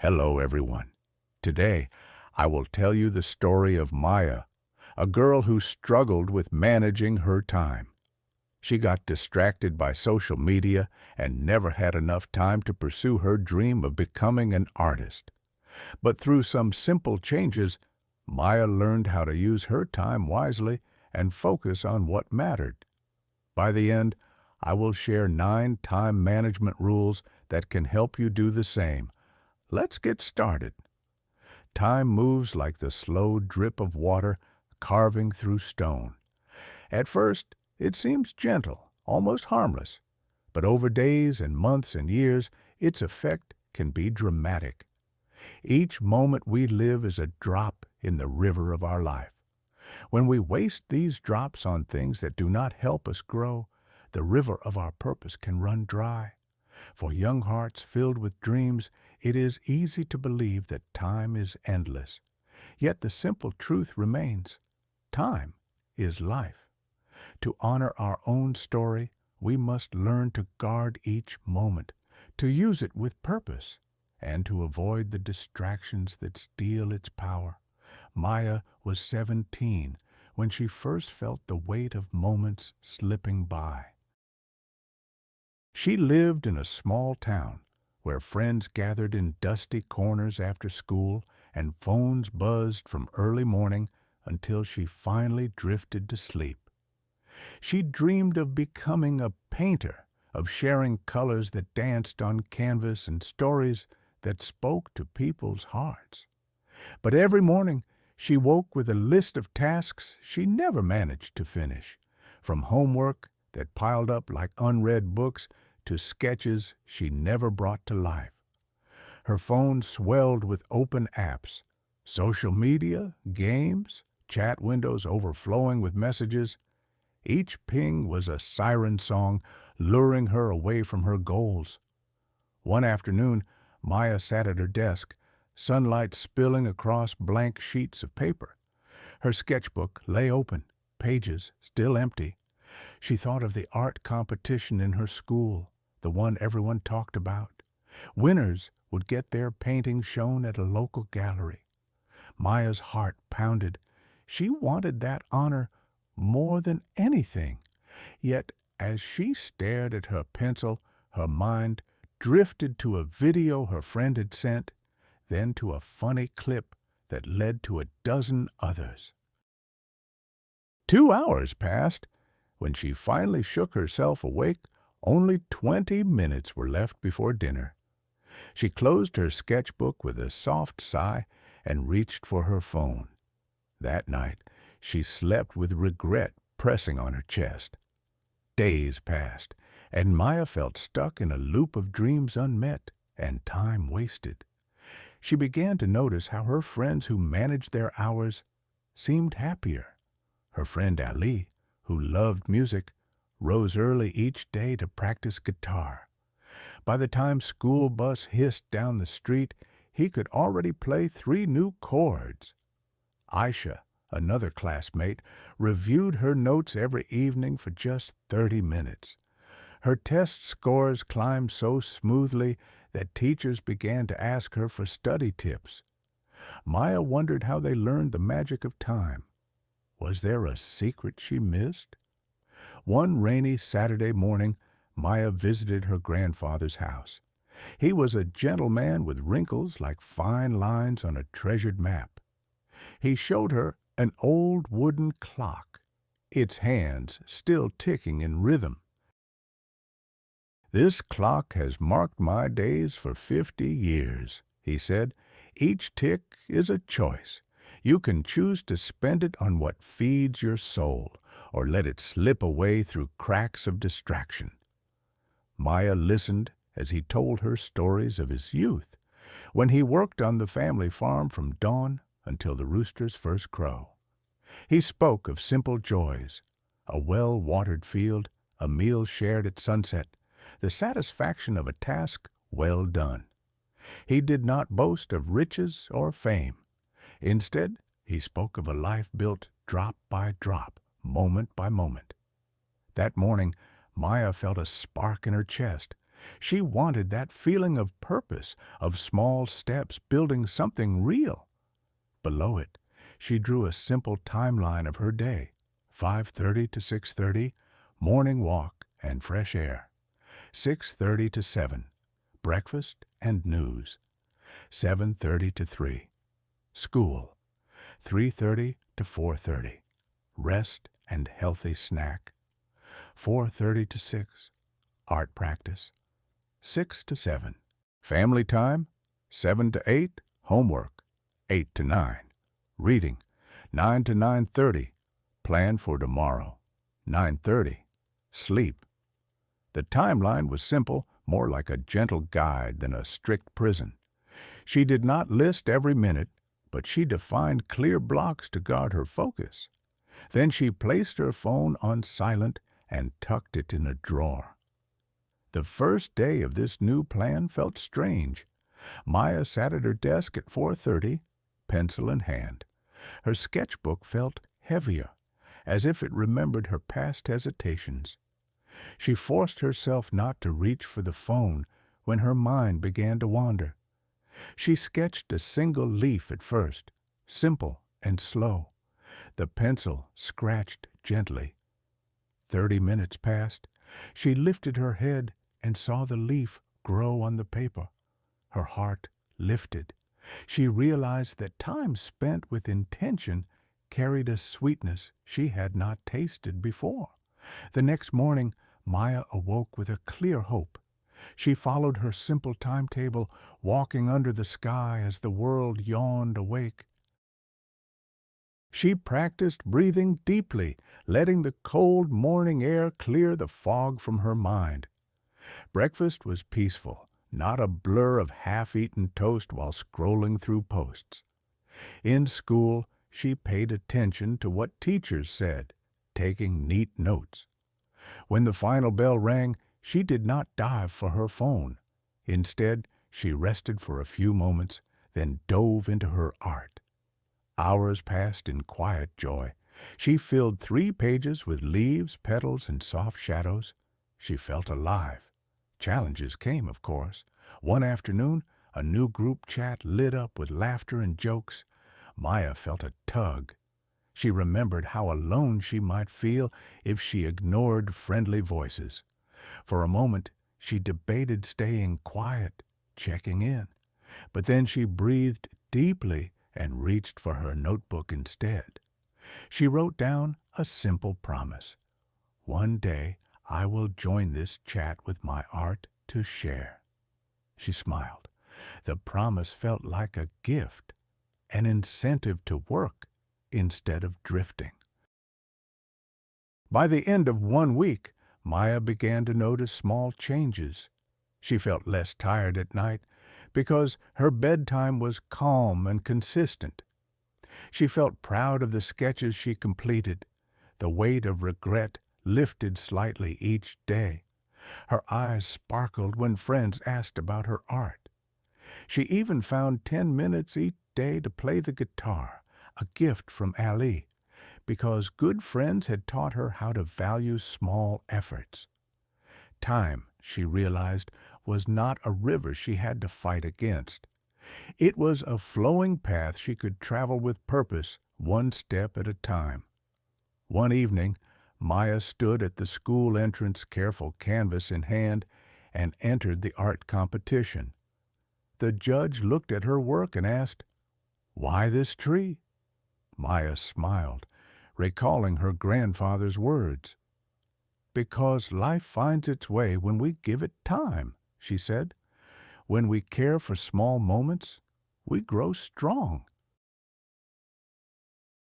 Hello, everyone. Today, I will tell you the story of Maya, a girl who struggled with managing her time. She got distracted by social media and never had enough time to pursue her dream of becoming an artist. But through some simple changes, Maya learned how to use her time wisely and focus on what mattered. By the end, I will share 9 time management rules that can help you do the same. Let's get started. Time moves like the slow drip of water carving through stone. At first, it seems gentle, almost harmless, but over days and months and years, its effect can be dramatic. Each moment we live is a drop in the river of our life. When we waste these drops on things that do not help us grow, the river of our purpose can run dry. For young hearts filled with dreams, it is easy to believe that time is endless. Yet the simple truth remains: time is life. To honor our own story, we must learn to guard each moment, to use it with purpose, and to avoid the distractions that steal its power. Maya was 17 when she first felt the weight of moments slipping by. She lived in a small town where friends gathered in dusty corners after school and phones buzzed from early morning until she finally drifted to sleep. She dreamed of becoming a painter, of sharing colors that danced on canvas and stories that spoke to people's hearts. But every morning she woke with a list of tasks she never managed to finish, from homework that piled up like unread books to sketches she never brought to life. Her phone swelled with open apps, social media, games, chat windows overflowing with messages. Each ping was a siren song luring her away from her goals. One afternoon, Maya sat at her desk, sunlight spilling across blank sheets of paper. Her sketchbook lay open, pages still empty. She thought of the art competition in her school, the one everyone talked about. Winners would get their paintings shown at a local gallery. Maya's heart pounded. She wanted that honor more than anything. Yet, as she stared at her pencil, her mind drifted to a video her friend had sent, then to a funny clip that led to a dozen others. 2 hours passed. When she finally shook herself awake, only 20 minutes were left before dinner. She closed her sketchbook with a soft sigh and reached for her phone. That night, she slept with regret pressing on her chest. Days passed, and Maya felt stuck in a loop of dreams unmet and time wasted. She began to notice how her friends who managed their hours seemed happier. Her friend Ali, who loved music, rose early each day to practice guitar. By the time school bus hissed down the street, he could already play 3 new chords. Aisha, another classmate, reviewed her notes every evening for just 30 minutes. Her test scores climbed so smoothly that teachers began to ask her for study tips. Maya wondered how they learned the magic of time. Was there a secret she missed? One rainy Saturday morning, Maya visited her grandfather's house. He was a gentle man with wrinkles like fine lines on a treasured map. He showed her an old wooden clock, its hands still ticking in rhythm. "This clock has marked my days for 50 years, he said. "Each tick is a choice. You can choose to spend it on what feeds your soul, or let it slip away through cracks of distraction." Maya listened as he told her stories of his youth, when he worked on the family farm from dawn until the rooster's first crow. He spoke of simple joys: a well-watered field, a meal shared at sunset, the satisfaction of a task well done. He did not boast of riches or fame. Instead, he spoke of a life built drop by drop, moment by moment. That morning, Maya felt a spark in her chest. She wanted that feeling of purpose, of small steps building something real. Below it, she drew a simple timeline of her day: 5:30 to 6:30, morning walk and fresh air; 6:30 to 7, breakfast and news; 7:30 to 3, school; 3:30 to 4:30, rest and healthy snack; 4:30 to 6, art practice; 6 to 7, family time; 7 to 8, homework; 8 to 9, reading; 9 to 9:30, plan for tomorrow; 9:30, sleep. The timeline was simple, more like a gentle guide than a strict prison. She did not list every minute, but she defined clear blocks to guard her focus. Then she placed her phone on silent and tucked it in a drawer. The first day of this new plan felt strange. Maya sat at her desk at 4:30, pencil in hand. Her sketchbook felt heavier, as if it remembered her past hesitations. She forced herself not to reach for the phone when her mind began to wander. She sketched a single leaf at first, simple and slow. The pencil scratched gently. 30 minutes passed. She lifted her head and saw the leaf grow on the paper. Her heart lifted. She realized that time spent with intention carried a sweetness she had not tasted before. The next morning, Maya awoke with a clear hope. She followed her simple timetable, walking under the sky as the world yawned awake. She practiced breathing deeply, letting the cold morning air clear the fog from her mind. Breakfast was peaceful, not a blur of half-eaten toast while scrolling through posts. In school, she paid attention to what teachers said, taking neat notes. When the final bell rang, she did not dive for her phone. Instead, she rested for a few moments, then dove into her art. Hours passed in quiet joy. She filled 3 pages with leaves, petals, and soft shadows. She felt alive. Challenges came, of course. One afternoon, a new group chat lit up with laughter and jokes. Maya felt a tug. She remembered how alone she might feel if she ignored friendly voices. For a moment, she debated staying quiet, checking in. But then she breathed deeply and reached for her notebook instead. She wrote down a simple promise. One day, I will join this chat with my art to share. She smiled. The promise felt like a gift, an incentive to work instead of drifting. By the end of 1 week, Maya began to notice small changes. She felt less tired at night because her bedtime was calm and consistent. She felt proud of the sketches she completed. The weight of regret lifted slightly each day. Her eyes sparkled when friends asked about her art. She even found 10 minutes each day to play the guitar, a gift from Ali, because good friends had taught her how to value small efforts. Time, she realized, was not a river she had to fight against. It was a flowing path she could travel with purpose, one step at a time. One evening, Maya stood at the school entrance, careful canvas in hand, and entered the art competition. The judge looked at her work and asked, "Why this tree?" Maya smiled, recalling her grandfather's words. "Because life finds its way when we give it time," she said. "When we care for small moments, we grow strong."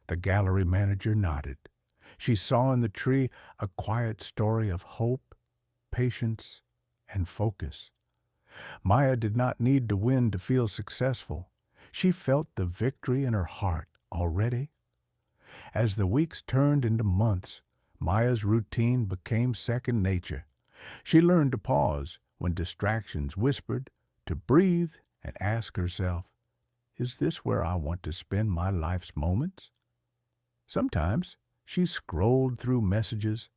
The gallery manager nodded. She saw in the tree a quiet story of hope, patience, and focus. Maya did not need to win to feel successful. She felt the victory in her heart already. As the weeks turned into months, Maya's routine became second nature. She learned to pause when distractions whispered, to breathe and ask herself, "Is this where I want to spend my life's moments?" Sometimes she scrolled through messages,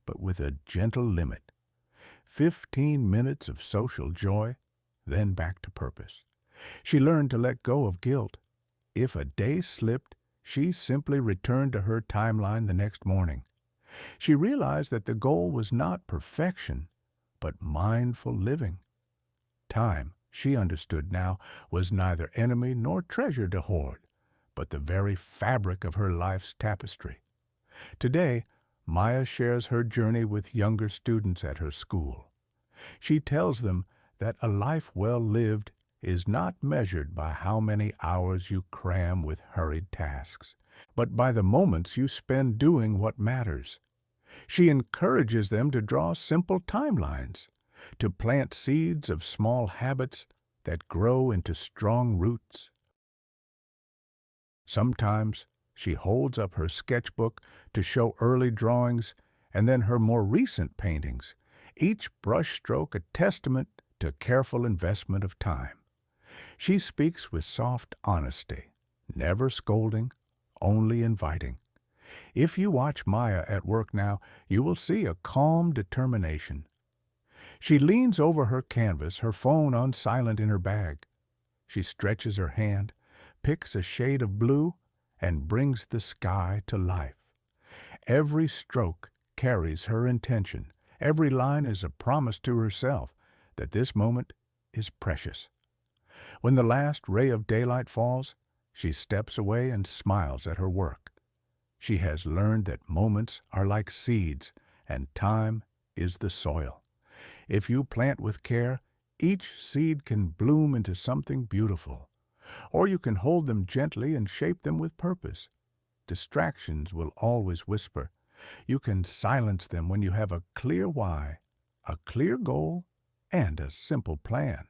but with a gentle limit. 15 minutes of social joy, then back to purpose. She learned to let go of guilt. If a day slipped, she simply returned to her timeline the next morning. She realized that the goal was not perfection, but mindful living. Time, she understood now, was neither enemy nor treasure to hoard, but the very fabric of her life's tapestry. Today, Maya shares her journey with younger students at her school. She tells them that a life well lived is not measured by how many hours you cram with hurried tasks, but by the moments you spend doing what matters. She encourages them to draw simple timelines, to plant seeds of small habits that grow into strong roots. Sometimes she holds up her sketchbook to show early drawings and then her more recent paintings, each brushstroke a testament to careful investment of time. She speaks with soft honesty, never scolding, only inviting. If you watch Maya at work now, you will see a calm determination. She leans over her canvas, her phone on silent in her bag. She stretches her hand, picks a shade of blue, and brings the sky to life. Every stroke carries her intention. Every line is a promise to herself that this moment is precious. When the last ray of daylight falls, she steps away and smiles at her work. She has learned that moments are like seeds and time is the soil. If you plant with care, each seed can bloom into something beautiful. Or you can hold them gently and shape them with purpose. Distractions will always whisper. You can silence them when you have a clear why, a clear goal, and a simple plan.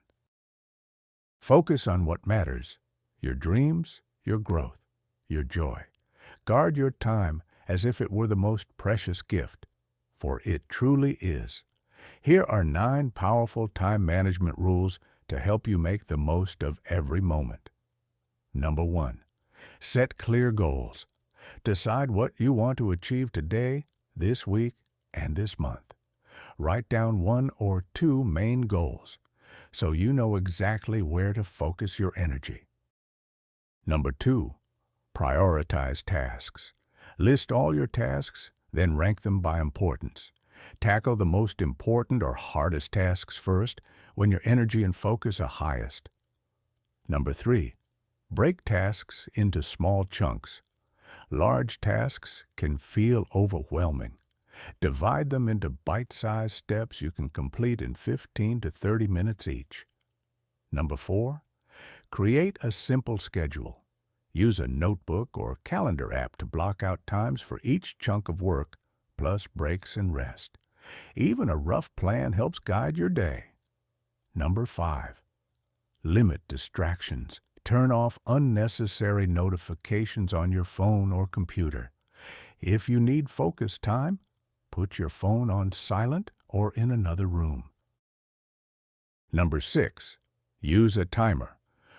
Focus on what matters, your dreams, your growth, your joy. Guard your time as if it were the most precious gift, for it truly is. Here are 9 powerful time management rules to help you make the most of every moment. Number 1. Set clear goals. Decide what you want to achieve today, this week, and this month. Write down 1 or 2 main goals so you know exactly where to focus your energy. Number 2. Prioritize tasks. List all your tasks, then rank them by importance. Tackle the most important or hardest tasks first when your energy and focus are highest. Number 3. Break tasks into small chunks. Large tasks can feel overwhelming. Divide them into bite-sized steps you can complete in 15 to 30 minutes each. Number 4. Create a simple schedule. Use a notebook or calendar app to block out times for each chunk of work, plus breaks and rest. Even a rough plan helps guide your day. Number 5. Limit distractions. Turn off unnecessary notifications on your phone or computer. If you need focus time, put your phone on silent or in another room. Number 6. Use a timer.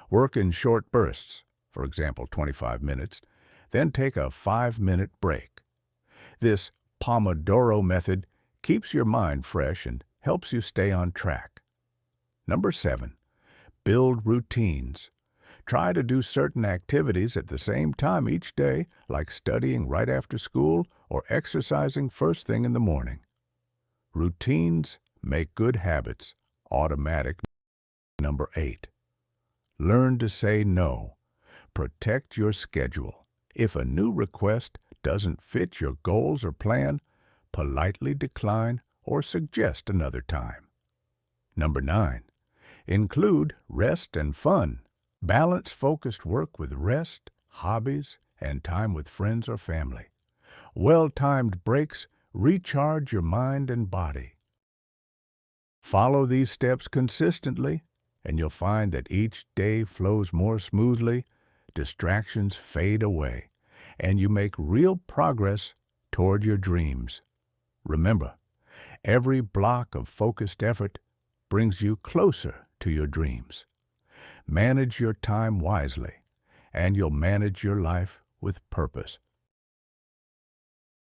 Work in short bursts, for example 25 minutes, then take a 5-minute break. This Pomodoro method keeps your mind fresh and helps you stay on track. Number 7. Build routines. Try to do certain activities at the same time each day, like studying right after school or exercising first thing in the morning. Routines make good habits automatic. Number 8. Learn to say no. Protect your schedule. If a new request doesn't fit your goals or plan, politely decline or suggest another time. Number 9. Include rest and fun. Balance focused work with rest, hobbies, and time with friends or family. Well-timed breaks recharge your mind and body. Follow these steps consistently, and you'll find that each day flows more smoothly, distractions fade away, and you make real progress toward your dreams. Remember, every block of focused effort brings you closer to your dreams. Manage your time wisely, and you'll manage your life with purpose.